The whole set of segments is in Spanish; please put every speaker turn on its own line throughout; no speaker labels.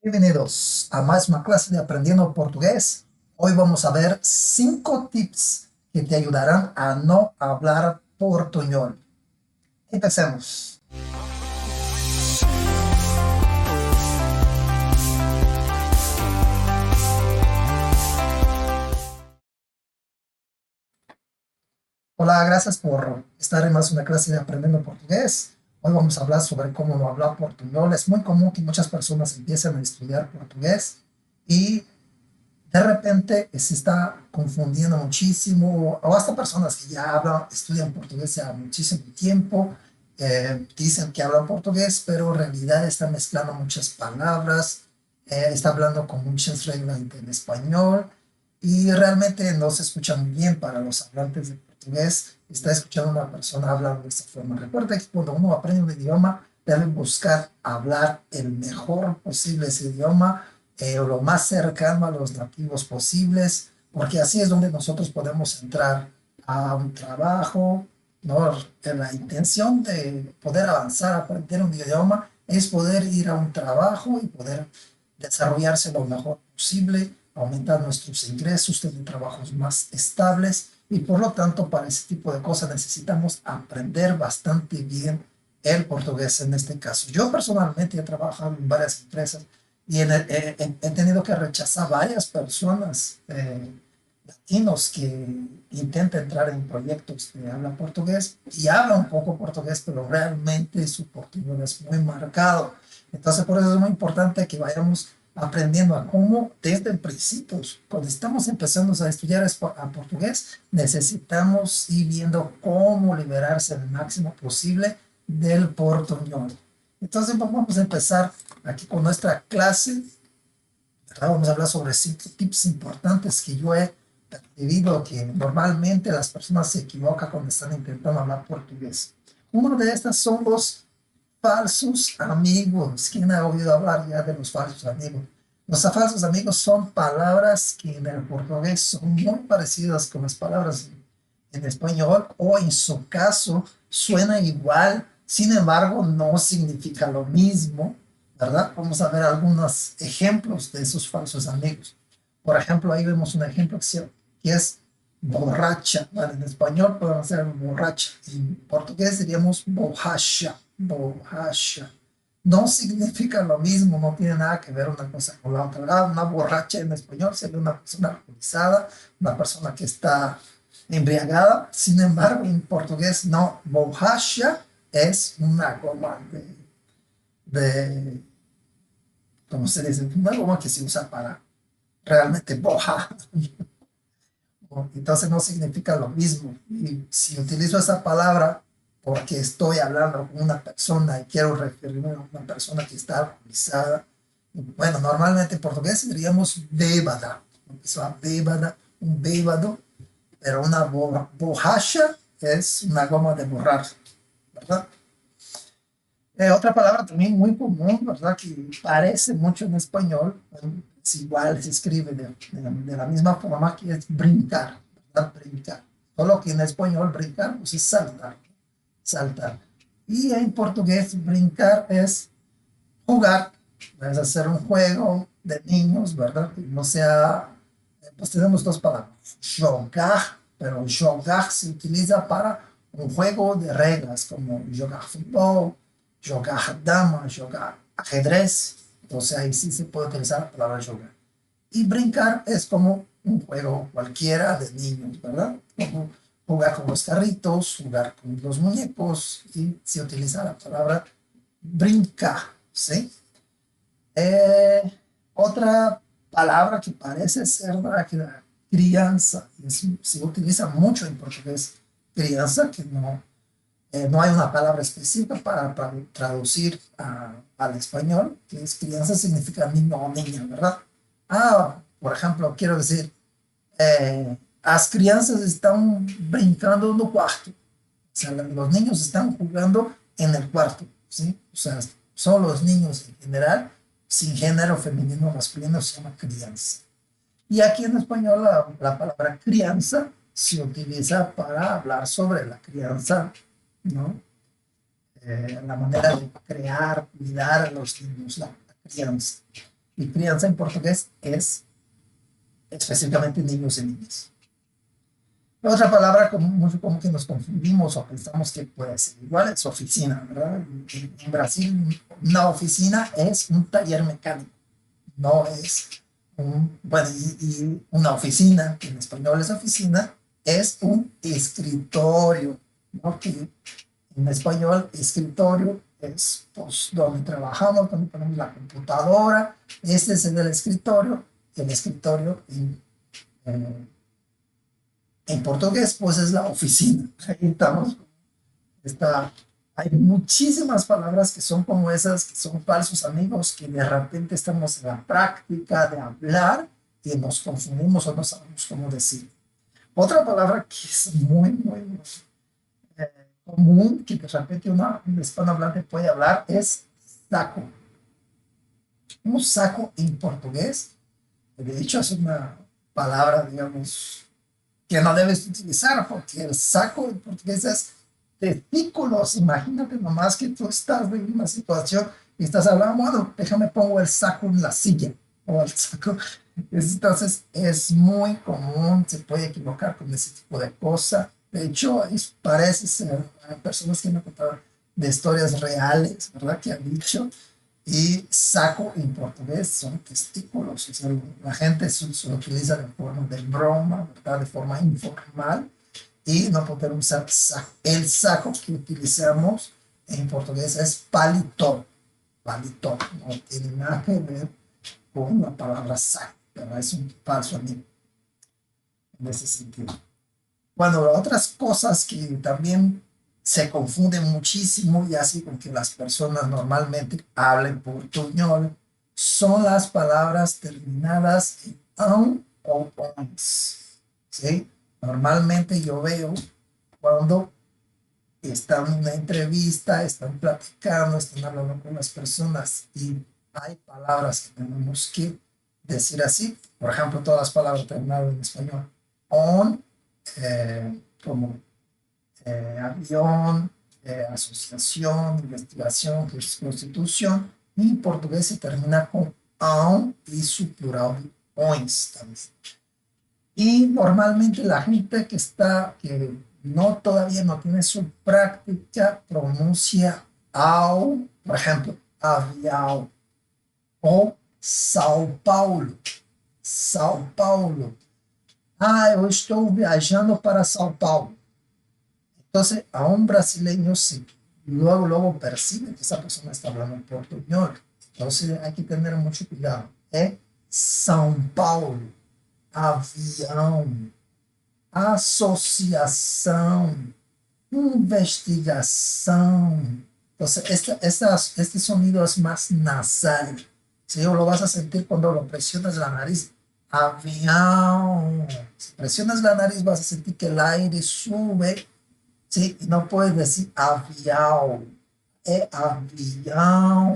Bienvenidos a más una clase de Aprendiendo Portugués. Hoy vamos a ver 5 tips que te ayudarán a no hablar portuñol. Empecemos. Hola, gracias por estar en más una clase de Aprendiendo Portugués. Hoy vamos a hablar sobre cómo no hablar portuñol. Es muy común que muchas personas empiecen a estudiar portugués y de repente se está confundiendo muchísimo, o hasta personas que ya hablan, estudian portugués ya muchísimo tiempo, dicen que hablan portugués, pero en realidad están mezclando muchas palabras, está hablando con muchas reglas en español y realmente no se escucha muy bien para los hablantes de portugués. Está escuchando a una persona hablando de esta forma. Recuerda que cuando uno aprende un idioma, debe buscar hablar el mejor posible ese idioma, lo más cercano a los nativos posibles, porque así es donde nosotros podemos entrar a un trabajo, ¿no? La intención de poder avanzar, aprender un idioma, es poder ir a un trabajo y poder desarrollarse lo mejor posible, aumentar nuestros ingresos, tener trabajos más estables y por lo tanto para ese tipo de cosas necesitamos aprender bastante bien el portugués en este caso. Yo personalmente he trabajado en varias empresas y he tenido que rechazar varias personas latinos que intentan entrar en proyectos de habla portugués y hablan un poco portugués, pero realmente su portugués es muy marcado. Entonces, por eso es muy importante que vayamos aprendiendo a cómo desde el principio, cuando estamos empezando a estudiar a portugués, necesitamos ir viendo cómo liberarse el máximo posible del portuñol. Entonces, vamos a empezar aquí con nuestra clase, ¿verdad? Vamos a hablar sobre 5 tips importantes que yo he percibido que normalmente las personas se equivocan cuando están intentando hablar portugués. Uno de estas son los falsos amigos. ¿Quién ha oído hablar ya de los falsos amigos? Los falsos amigos son palabras que en el portugués son muy parecidas con las palabras en español o en su caso suena igual, sin embargo no significa lo mismo, ¿verdad? Vamos a ver algunos ejemplos de esos falsos amigos. Por ejemplo, ahí vemos un ejemplo que es borracha, ¿vale? En español podemos ser borracha, en portugués diríamos borracha, borracha. No significa lo mismo, no tiene nada que ver una cosa con la otra, ¿verdad? Una borracha en español sería una persona alcoholizada, una persona que está embriagada. Sin embargo, en portugués no, borracha es una goma de ¿cómo se dice? Una goma que se usa para realmente borrar. Entonces no significa lo mismo. Y si utilizo esa palabra porque estoy hablando con una persona y quiero referirme a una persona que está alcoholizada, bueno, normalmente en portugués diríamos bêbada, una persona bêbada, un bêbado, pero una borracha es una goma de borrar, ¿verdad? Otra palabra también muy común, ¿verdad? Que parece mucho en español, es igual, se escribe de la misma forma que es brincar, ¿verdad? Brincar. Solo que en español brincar pues es saltar, saltar. Y en portugués brincar es jugar, es hacer un juego de niños, ¿verdad? Que no sea, pues tenemos dos palabras, jogar, pero jogar se utiliza para un juego de reglas, como jugar fútbol, jogar dama, jogar ajedrez. Entonces ahí sí se puede utilizar la palabra jugar. Y brincar es como un juego cualquiera de niños, ¿verdad? Como jugar con los carritos, jugar con los muñecos y se utiliza la palabra brincar, ¿sí? Eh, Otra palabra que parece ser que la crianza, se utiliza mucho en portugués, crianza, que no hay una palabra específica para traducir al español, que es crianza significa niño o niña, ¿verdad? Por ejemplo, quiero decir, las crianças están brincando no cuarto, o sea, los niños están jugando en el cuarto, ¿sí? O sea, son los niños en general, sin género femenino o masculino, se llama crianza. Y aquí en español la palabra crianza se utiliza para hablar sobre la crianza, ¿no? La manera de crear, cuidar a los niños, la crianza. Y crianza en portugués es específicamente niños y niñas. Otra palabra como, mucho como que nos confundimos o pensamos que puede ser igual es oficina, ¿verdad? En Brasil, una oficina es un taller mecánico, no es un, bueno, y una oficina, que en español es oficina, es un escritorio, ¿no? Que en español, escritorio es pues, donde trabajamos, donde ponemos la computadora, este es el escritorio, el escritorio en portugués, pues es la oficina. Ahí estamos. Está, hay muchísimas palabras que son como esas, que son falsos amigos, que de repente estamos en la práctica de hablar y nos confundimos o no sabemos cómo decir. Otra palabra que es muy común, que de repente un hispanohablante puede hablar, es saco. Un saco en portugués, de hecho, es una palabra, digamos, que no debes utilizar, porque el saco en portugués es testículos. Imagínate nomás que tú estás en una situación y estás hablando, bueno, déjame pongo el saco en la silla, o el saco. Entonces, es muy común, se puede equivocar con ese tipo de cosas. De hecho, parece ser, hay personas que me han contado de historias reales, ¿verdad? Que han dicho y saco en portugués son testículos. O sea, la gente se lo utiliza de forma de broma, ¿verdad? De forma informal y no poder usar saco. El saco que utilizamos en portugués es palito. Palito. No tiene nada que ver con la palabra saco, ¿verdad? Es un falso amigo en ese sentido. Bueno, otras cosas que también se confunden muchísimo y así con que las personas normalmente hablen portuñol son las palabras terminadas en an o ons, ¿sí? Normalmente yo veo cuando están en una entrevista, están platicando, están hablando con las personas y hay palabras que tenemos que decir así. Por ejemplo, todas las palabras terminadas en español. On, como avión, asociación, investigación, constitución, y en portugués se termina con aun y su plural de ons también. Y normalmente la gente que no todavía no tiene su práctica, pronuncia au, por ejemplo, avião, o São Paulo. São Paulo. Ah, eu estou viajando para São Paulo. Entonces, a un brasileño sí, luego percibe que esa persona está hablando en portuñol. Entonces, hay que tener mucho cuidado. É São Paulo, avião, associação, investigação. Entonces, este sonido es más nasal. Si lo vas a sentir cuando lo presionas la nariz. Avião. Si presionas la nariz, vas a sentir que el aire sube. Sí, no puedes decir avião, é avião,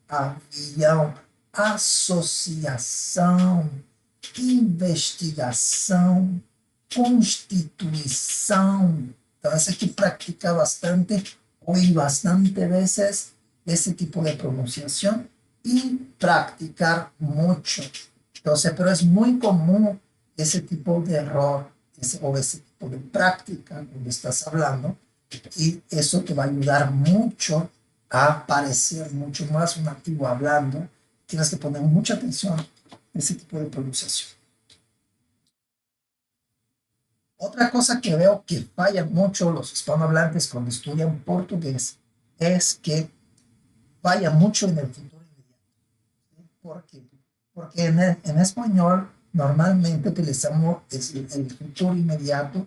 avião, associação, investigação, constituição. Então, essa que practica bastante, oí bastante veces esse tipo de pronunciação e practicar mucho. Entonces, pero es muy común ese tipo de error o ese tipo de práctica cuando estás hablando y eso te va a ayudar mucho a parecer mucho más un nativo hablando. Tienes que poner mucha atención a ese tipo de pronunciación. Otra cosa que veo que fallan mucho los hispanohablantes cuando estudian portugués es que fallan mucho en el futuro inmediato. ¿Por qué? Porque en español normalmente utilizamos el futuro inmediato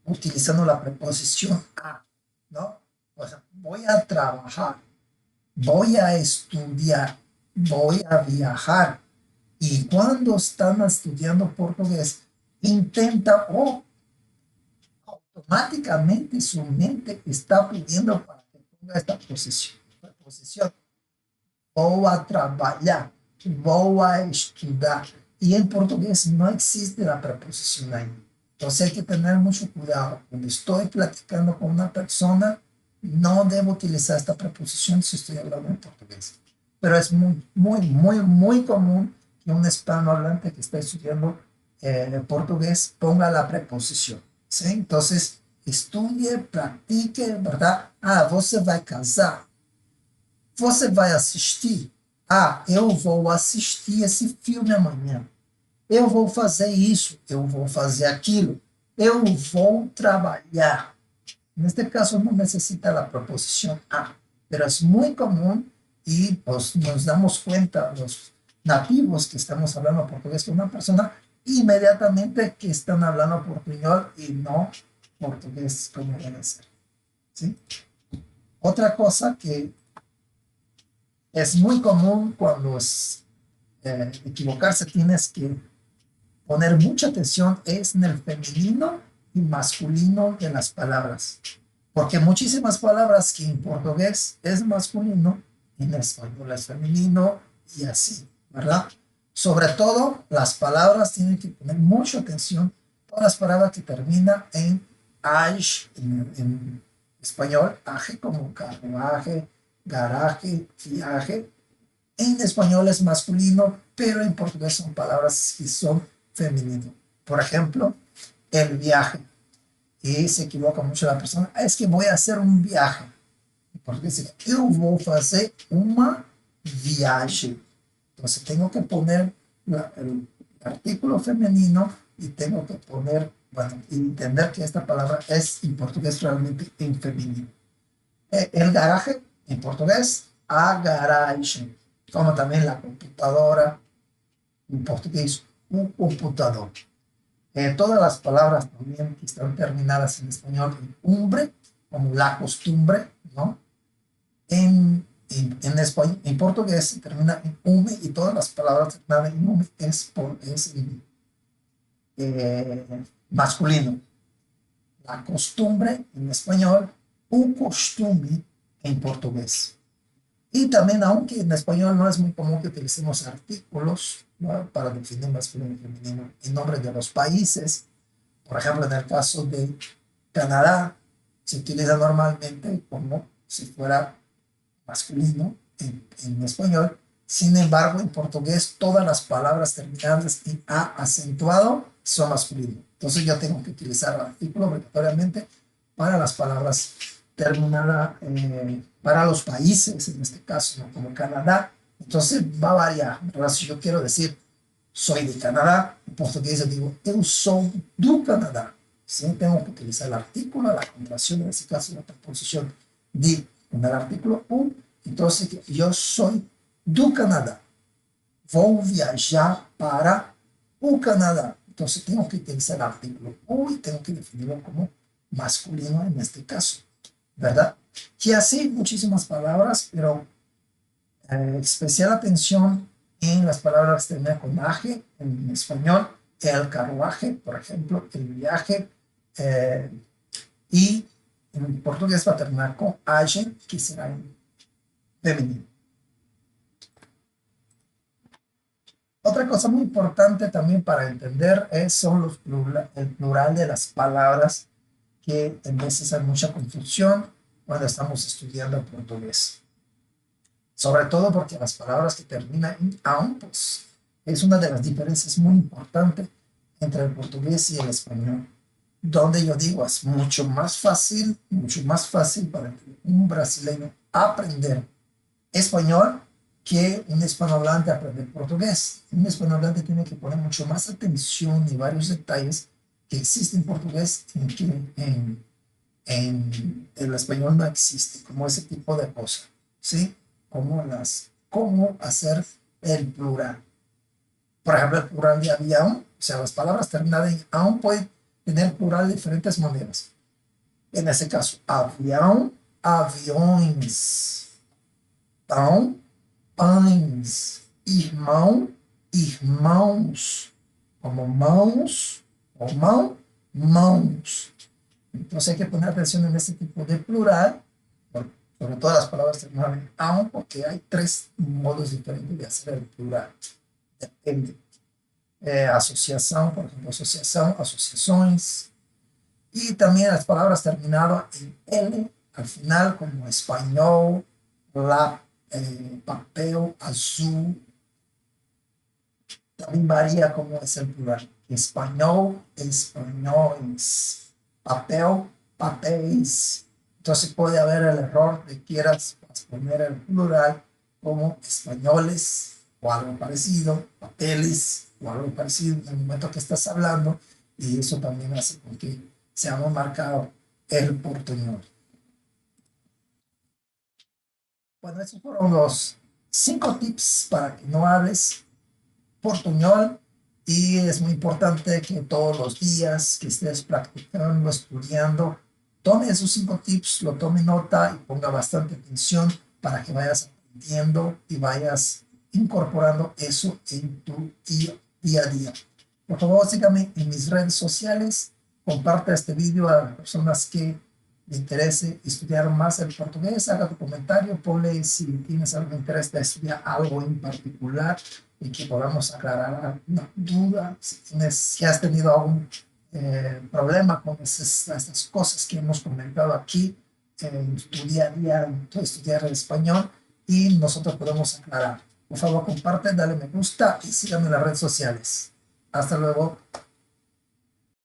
utilizando la preposición a, ¿no? O sea, voy a trabajar, voy a estudiar, voy a viajar. Y cuando están estudiando portugués, intenta o automáticamente su mente está pidiendo para que ponga esta preposición. Voy a trabajar, voy a estudiar. Y en portugués no existe la preposición ahí. Entonces hay que tener mucho cuidado. Cuando estoy platicando con una persona, no debo utilizar esta preposición si estoy hablando en portugués. pero es muy común que un hispanohablante que está estudiando portugués ponga la preposición, ¿sí? Entonces, estudie, practique, ¿verdad? Ah, você vai casar, você vai assistir. Ah, eu vou assistir esse filme amanhã. Eu vou fazer isso, eu vou fazer aquilo. Eu vou trabalhar. Neste caso no necesita la preposición a, pero es muy común y pues, nos damos cuenta los nativos que estamos hablando portugués con una persona inmediatamente que están hablando portuñol y no portugués como debe ser. ¿Sí? Otra cosa que es muy común cuando es equivocarse, tienes que poner mucha atención es en el femenino y masculino de las palabras. Porque muchísimas palabras que en portugués es masculino, en español es femenino y así, ¿verdad? Sobre todo, las palabras tienen que poner mucha atención. Todas las palabras que terminan en age, en español, age como carruaje, garaje, viaje. En español es masculino, pero en portugués son palabras que son femenino. Por ejemplo, el viaje. Y se equivoca mucho la persona. Ah, es que voy a hacer un viaje. En portugués dice, eu vou fazer uma viagem. Entonces tengo que poner el artículo femenino y tengo que poner, bueno, entender que esta palabra es en portugués realmente en femenino. El garaje, en portugués, a garagem. Como también la computadora, en portugués, un computador. Todas las palabras también que están terminadas en español en umbre, como la costumbre, ¿no? En español, en portugués se termina en ume y todas las palabras terminadas en ume es masculino. La costumbre en español, o costume en portugués. Y también, aunque en español no es muy común que utilicemos artículos, ¿no?, para definir masculino y femenino en nombre de los países, por ejemplo, en el caso de Canadá, se utiliza normalmente como si fuera masculino en español. Sin embargo, en portugués, todas las palabras terminadas en A acentuado son masculinos. Entonces yo tengo que utilizar el artículo obligatoriamente para las palabras terminadas, para los países, en este caso, ¿no?, como Canadá. Entonces va a variar, ¿verdad? Si yo quiero decir soy de Canadá, en portugués yo digo eu sou do Canadá. ¿Sí? Tengo que utilizar el artículo, la contracción, en este caso la preposición de con el artículo o. Entonces yo soy do Canadá. Vou viajar para o Canadá. Entonces tengo que utilizar el artículo o y tengo que definirlo como masculino en este caso, ¿verdad? Y así muchísimas palabras, pero especial atención en las palabras que terminan con aje en español, el carruaje, por ejemplo, el viaje, y en portugués va a terminar con age, que será en femenino. Otra cosa muy importante también para entender son el plural de las palabras, que en veces hay mucha confusión cuando estamos estudiando portugués. Sobre todo porque las palabras que terminan en aun, pues, es una de las diferencias muy importantes entre el portugués y el español, donde yo digo es mucho más fácil para un brasileño aprender español que un hispanohablante aprender portugués. Un hispanohablante tiene que poner mucho más atención y varios detalles que existen en portugués en que en el español no existe, como ese tipo de cosas, ¿sí? Cómo hacer el plural. Por ejemplo, el plural de avión, o sea, las palabras terminadas en aún pueden tener plural de diferentes maneras. En este caso, avião, aviões, pão, pães, irmão, irmãos, como mãos, o mão, mãos. Entonces hay que poner atención en este tipo de plural, sobre todo las palabras terminadas en aún, porque hay tres modos diferentes de hacer el plural. Depende. Asociación, por ejemplo, asociación, asociaciones. Y también las palabras terminadas en L al final, como español, papel, azul. También varía cómo es el plural. Español, españoles. Papel, papéis. Entonces puede haber el error de quieras poner el plural como españoles o algo parecido, papeles o algo parecido en el momento que estás hablando, y eso también hace con que sea muy marcado el portuñol. Bueno, esos fueron los 5 tips para que no hables portuñol, y es muy importante que todos los días que estés practicando, estudiando, tome esos 5 tips, lo tome nota y ponga bastante atención para que vayas aprendiendo y vayas incorporando eso en tu día a día. Por favor, síganme en mis redes sociales, comparte este video a las personas que le interese estudiar más el portugués, haga tu comentario, ponle si tienes algún interés de estudiar algo en particular y que podamos aclarar alguna duda, si has tenido algún problema con estas cosas que hemos comentado aquí en tu día a día, en tu estudiar el español, y nosotros podemos aclarar. Por favor, comparte, dale me gusta y síganme en las redes sociales. Hasta luego.